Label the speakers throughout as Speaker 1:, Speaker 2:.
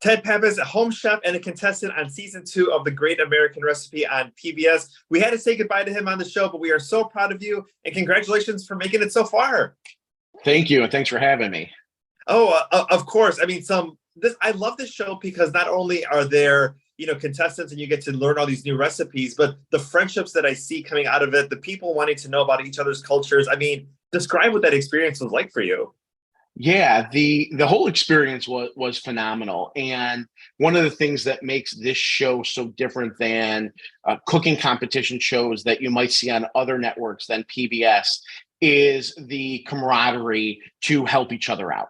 Speaker 1: Ted Pappas, a home chef and a contestant on season 2 of The Great American Recipe on PBS. We had to say goodbye to him on the show, but we are so proud of you and congratulations for making it so far.
Speaker 2: Thank you, and thanks for having me.
Speaker 1: Oh, of course. I mean, I love this show because not only are there, contestants and you get to learn all these new recipes, but the friendships that I see coming out of it, the people wanting to know about each other's cultures. I mean, describe what that experience was like for you.
Speaker 2: Yeah, the whole experience was phenomenal, and one of the things that makes this show so different than cooking competition shows that you might see on other networks than PBS is the camaraderie to help each other out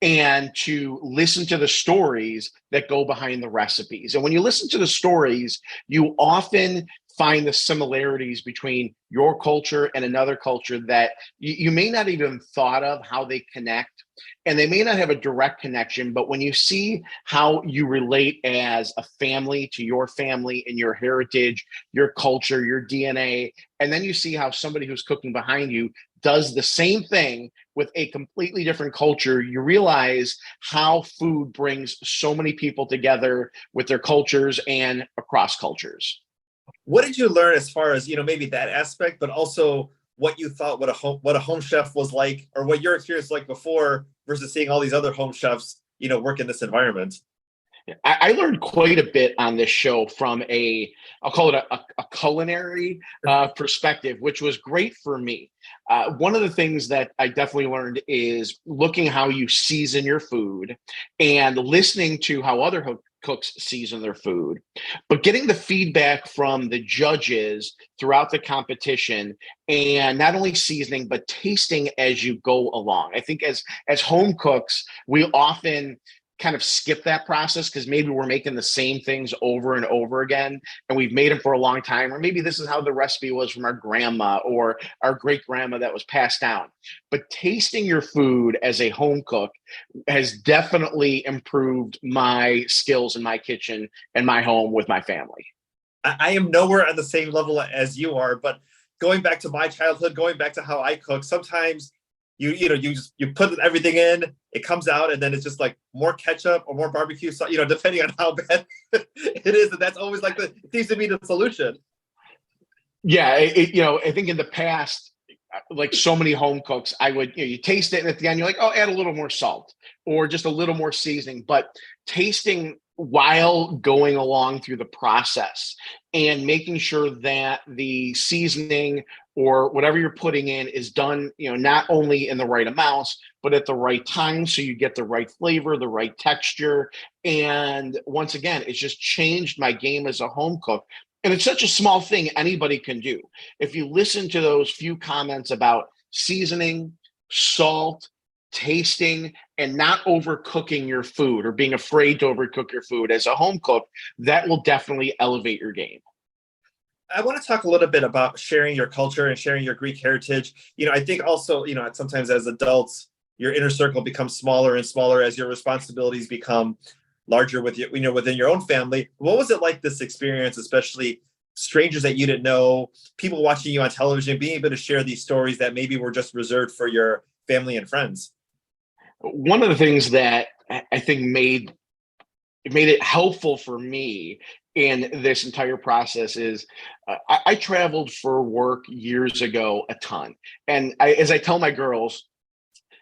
Speaker 2: and to listen to the stories that go behind the recipes. And when you listen to the stories, you often find the similarities between your culture and another culture that you may not even thought of how they connect. And they may not have a direct connection, but when you see how you relate as a family to your family and your heritage, your culture, your DNA, and then you see how somebody who's cooking behind you does the same thing with a completely different culture, you realize how food brings so many people together with their cultures and across cultures.
Speaker 1: What did you learn as far as, maybe that aspect, but also what you thought what a home chef was like, or what your experience was like before versus seeing all these other home chefs, work in this environment?
Speaker 2: I learned quite a bit on this show from I'll call it a culinary perspective, which was great for me. One of the things that I definitely learned is looking how you season your food and listening to how other cooks season their food, but getting the feedback from the judges throughout the competition and not only seasoning, but tasting as you go along. I think as home cooks, we often kind of skip that process because maybe we're making the same things over and over again and we've made them for a long time, or maybe this is how the recipe was from our grandma or our great grandma that was passed down. But tasting your food as a home cook has definitely improved my skills in my kitchen and my home with my family.
Speaker 1: I am nowhere on the same level as you are, but going back to my childhood, going back to how I cook, sometimes you put everything in, it comes out, and then it's just like more ketchup or more barbecue sauce, depending on how bad it is. And that's always like it seems to be the solution.
Speaker 2: Yeah, I think in the past, like so many home cooks, I would, you taste it and at the end you're like, oh, add a little more salt or just a little more seasoning. But tasting while going along through the process and making sure that the seasoning or whatever you're putting in is done, not only in the right amounts, but at the right time. So you get the right flavor, the right texture. And once again, it's just changed my game as a home cook. And it's such a small thing anybody can do. If you listen to those few comments about seasoning, salt, tasting, and not overcooking your food or being afraid to overcook your food as a home cook, that will definitely elevate your game.
Speaker 1: I want to talk a little bit about sharing your culture and sharing your Greek heritage. I think also, sometimes as adults, your inner circle becomes smaller and smaller as your responsibilities become larger with you, within your own family. What was it like, this experience, especially strangers that you didn't know, people watching you on television, being able to share these stories that maybe were just reserved for your family and friends?
Speaker 2: One of the things that I think made it helpful for me in this entire process is I traveled for work years ago a ton. And as I tell my girls,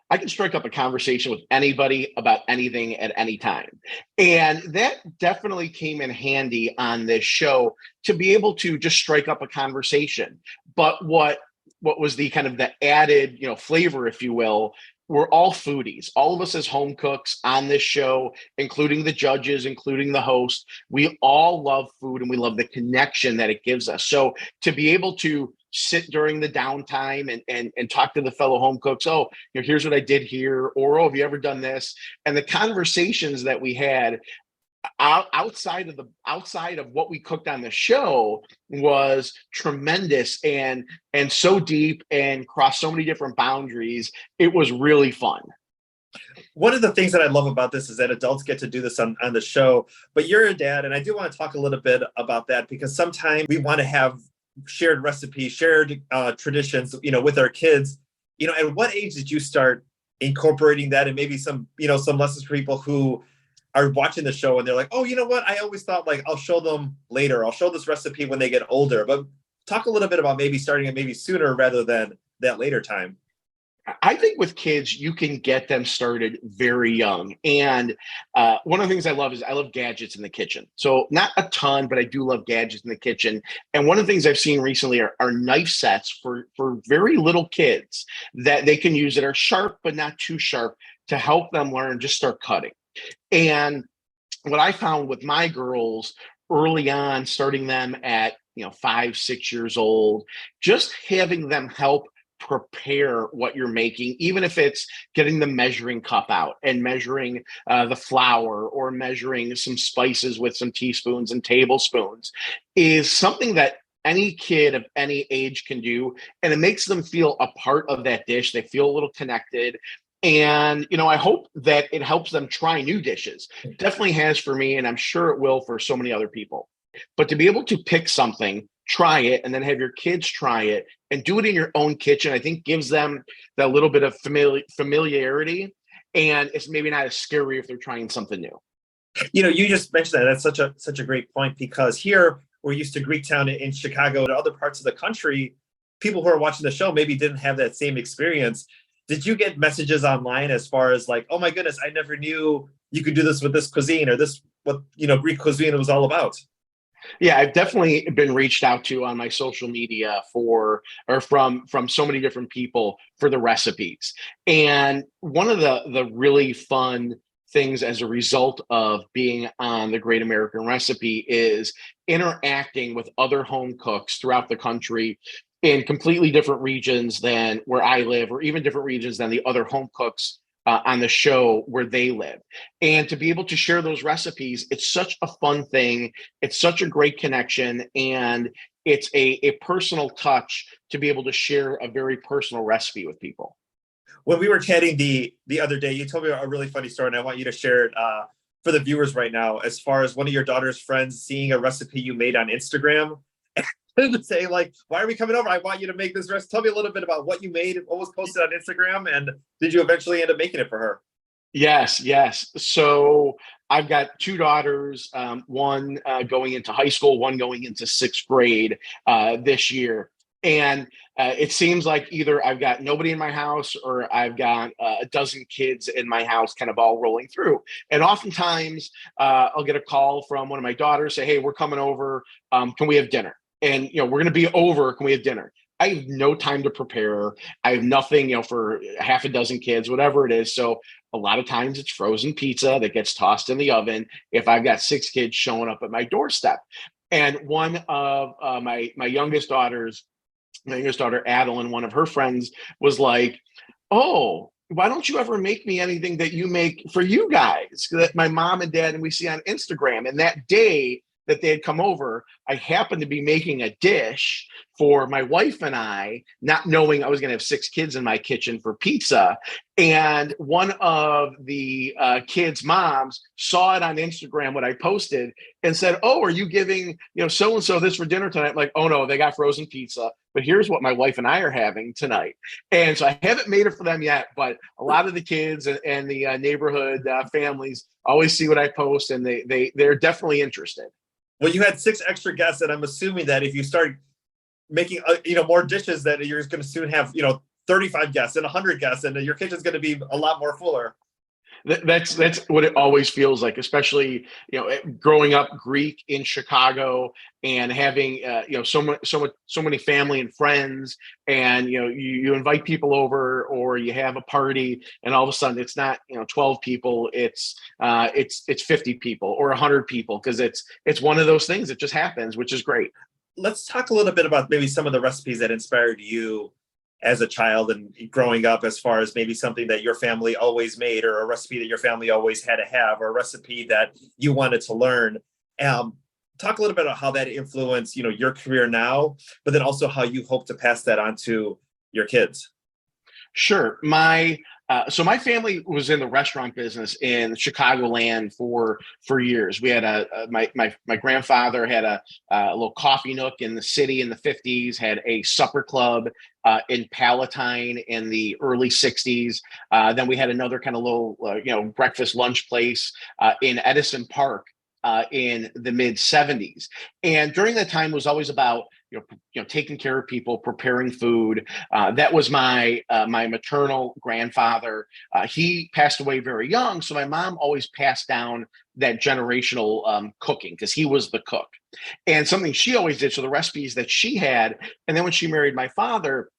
Speaker 2: I can strike up a conversation with anybody about anything at any time. And that definitely came in handy on this show to be able to just strike up a conversation. But what was the kind of the added, flavor, if you will, we're all foodies. All of us as home cooks on this show, including the judges, including the host, we all love food and we love the connection that it gives us. So to be able to sit during the downtime and talk to the fellow home cooks, oh, here's what I did here, or oh, have you ever done this? And the conversations that we had outside of what we cooked on the show was tremendous and so deep and crossed so many different boundaries. It was really fun.
Speaker 1: One of the things that I love about this is that adults get to do this on the show, but you're a dad, and I do want to talk a little bit about that because sometimes we want to have shared recipes, shared traditions, with our kids. At what age did you start incorporating that, and maybe some lessons for people who are watching the show and they're like, oh, you know what? I always thought like I'll show them later. I'll show this recipe when they get older. But talk a little bit about maybe starting it maybe sooner rather than that later time.
Speaker 2: I think with kids, you can get them started very young. And one of the things I love is I love gadgets in the kitchen. So not a ton, but I do love gadgets in the kitchen. And one of the things I've seen recently are knife sets for very little kids that they can use that are sharp, but not too sharp to help them learn, just start cutting. And what I found with my girls early on, starting them at 5, 6 years old, just having them help prepare what you're making, even if it's getting the measuring cup out and measuring the flour or measuring some spices with some teaspoons and tablespoons, is something that any kid of any age can do. And it makes them feel a part of that dish. They feel a little connected. And, I hope that it helps them try new dishes. Definitely has for me, and I'm sure it will for so many other people. But to be able to pick something, try it, and then have your kids try it and do it in your own kitchen, I think gives them that little bit of familiarity. And it's maybe not as scary if they're trying something new.
Speaker 1: You just mentioned that. That's such a great point, because here we're used to Greektown in Chicago and other parts of the country. People who are watching the show maybe didn't have that same experience. Did you get messages online as far as like, oh my goodness, I never knew you could do this with this cuisine, or this, what, Greek cuisine was all about?
Speaker 2: Yeah, I've definitely been reached out to on my social media from so many different people for the recipes. And one of the really fun things as a result of being on the Great American Recipe is interacting with other home cooks throughout the country in completely different regions than where I live, or even different regions than the other home cooks on the show where they live. And to be able to share those recipes, it's such a fun thing. It's such a great connection. And it's a personal touch to be able to share a very personal recipe with people.
Speaker 1: When we were chatting the other day, you told me a really funny story, and I want you to share it for the viewers right now. As far as one of your daughter's friends seeing a recipe you made on Instagram, and say like, "Why are we coming over? I want you to make this recipe." Tell me a little bit about what you made, what was posted on Instagram, and did you eventually end up making it for her?
Speaker 2: Yes, yes. So I've got two daughters, one going into high school, one going into sixth grade this year. And it seems like either I've got nobody in my house or I've got a dozen kids in my house kind of all rolling through. And oftentimes I'll get a call from one of my daughters, say, hey, we're coming over. Can we have dinner? And, we're going to be over. Can we have dinner? I have no time to prepare. I have nothing, for half a dozen kids, whatever it is. So a lot of times it's frozen pizza that gets tossed in the oven if I've got 6 kids showing up at my doorstep. And one of my youngest daughters, my youngest daughter, Adeline, one of her friends was like, oh, why don't you ever make me anything that you make for you guys, that my mom and dad and we see on Instagram? And that day that they had come over, I happened to be making a dish for my wife and I, not knowing I was going to have 6 kids in my kitchen for pizza. And one of the kids' moms saw it on Instagram, what I posted, and said, oh, are you giving, so-and-so this for dinner tonight? I'm like, oh no, they got frozen pizza, but here's what my wife and I are having tonight. And so I haven't made it for them yet, but a lot of the kids and the neighborhood families always see what I post, and they're definitely interested.
Speaker 1: Well, you had 6 extra guests, and I'm assuming that if you start making more dishes, that you're going to soon have 35 guests and 100 guests, and your kitchen's going to be a lot more fuller.
Speaker 2: That's what it always feels like, especially growing up Greek in Chicago and having so many family and friends, and you invite people over or you have a party, and all of a sudden it's not 12 people, it's 50 people or 100 people, because it's one of those things that just happens, which is great.
Speaker 1: Let's talk a little bit about maybe some of the recipes that inspired you as a child and growing up, as far as maybe something that your family always made, or a recipe that your family always had to have, or a recipe that you wanted to learn. Talk a little bit about how that influenced, your career now, but then also how you hope to pass that on to your kids.
Speaker 2: Sure. My So my family was in the restaurant business in Chicagoland for years. We had my grandfather had a little coffee nook in the city in the 50s, had a supper club in Palatine in the early 60s. Then we had another kind of little breakfast lunch place in Edison Park in the mid 70s. And during that time was always about taking care of people, preparing food. That was my maternal grandfather. He passed away very young, so my mom always passed down that generational cooking because he was the cook. And something she always did, so the recipes that she had, and then when she married my father,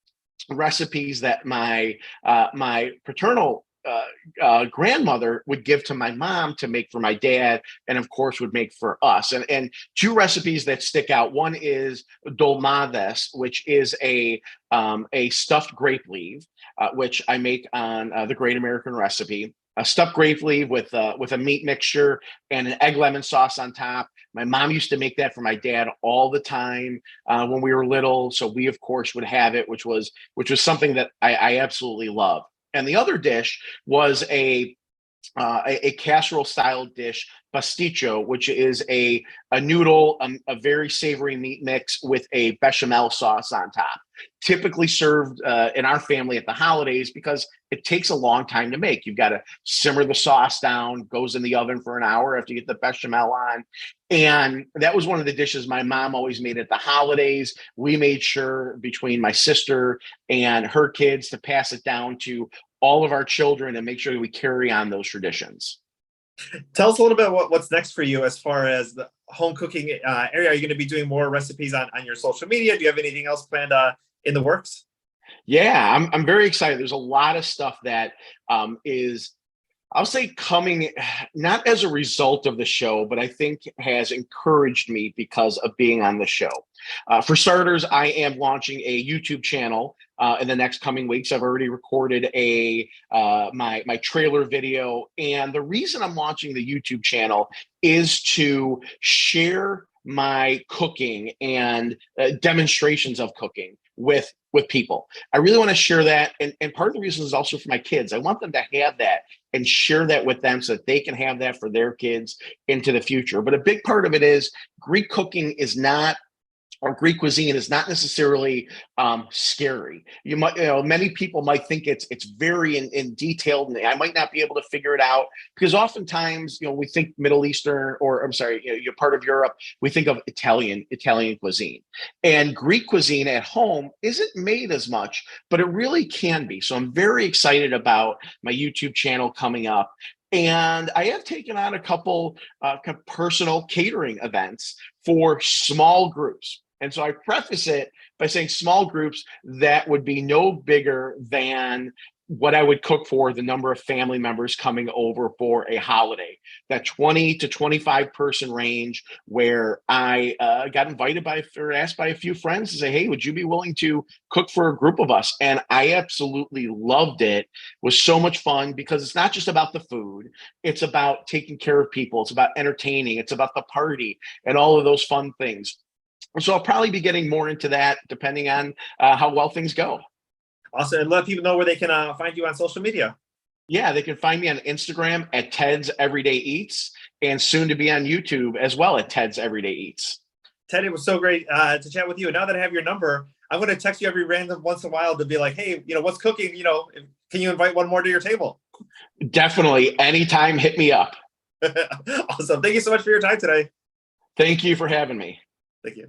Speaker 2: recipes that my paternal grandmother would give to my mom to make for my dad, and of course would make for us. And two recipes that stick out. One is dolmades, which is a stuffed grape leaf, which I make on the Great American Recipe. A stuffed grape leaf with a meat mixture and an egg lemon sauce on top. My mom used to make that for my dad all the time when we were little, so we of course would have it, which was something that I absolutely love. And the other dish was a casserole style dish, pasticho, which is a noodle, a very savory meat mix with a bechamel sauce on top. Typically served in our family at the holidays because it takes a long time to make. You've got to simmer the sauce down, goes in the oven for an hour after you get the bechamel on. And that was one of the dishes my mom always made at the holidays. We made sure between my sister and her kids to pass it down to all of our children and make sure that we carry on those traditions.
Speaker 1: Tell us a little bit what's next for you as far as the home cooking area. Are you going to be doing more recipes on your social media? Do you have anything else planned in the works?
Speaker 2: Yeah, I'm very excited. There's a lot of stuff that is, I'll say, coming not as a result of the show, but I think has encouraged me because of being on the show. For starters, I am launching a YouTube channel in the next coming weeks. I've already recorded my trailer video, and the reason I'm launching the YouTube channel is to share my cooking and demonstrations of cooking with people. I really want to share that, and part of the reason is also for my kids. I want them to have that and share that with them so that they can have that for their kids into the future. But a big part of it is Greek cooking is not, or Greek cuisine is not necessarily scary. Many people might think it's very in detailed, and I might not be able to figure it out because oftentimes, we think Middle Eastern, or I'm sorry, you're part of Europe, we think of Italian cuisine, and Greek cuisine at home isn't made as much, but it really can be. So I'm very excited about my YouTube channel coming up. And I have taken on a couple personal catering events for small groups. And so I preface it by saying small groups that would be no bigger than what I would cook for the number of family members coming over for a holiday, that 20 to 25 person range, where I got invited or asked by a few friends to say, hey, would you be willing to cook for a group of us? And I absolutely loved it. It was so much fun because it's not just about the food. It's about taking care of people. It's about entertaining. It's about the party and all of those fun things. So I'll probably be getting more into that depending on how well things go.
Speaker 1: Awesome. And let people know where they can find you on social media.
Speaker 2: Yeah, they can find me on Instagram at Ted's Everyday Eats, and soon to be on YouTube as well at Ted's Everyday Eats.
Speaker 1: Ted, it was so great to chat with you. And now that I have your number, I'm going to text you every random once in a while to be like, hey, what's cooking? Can you invite one more to your table?
Speaker 2: Definitely. Anytime, hit me up.
Speaker 1: Awesome. Thank you so much for your time today.
Speaker 2: Thank you for having me.
Speaker 1: Thank you.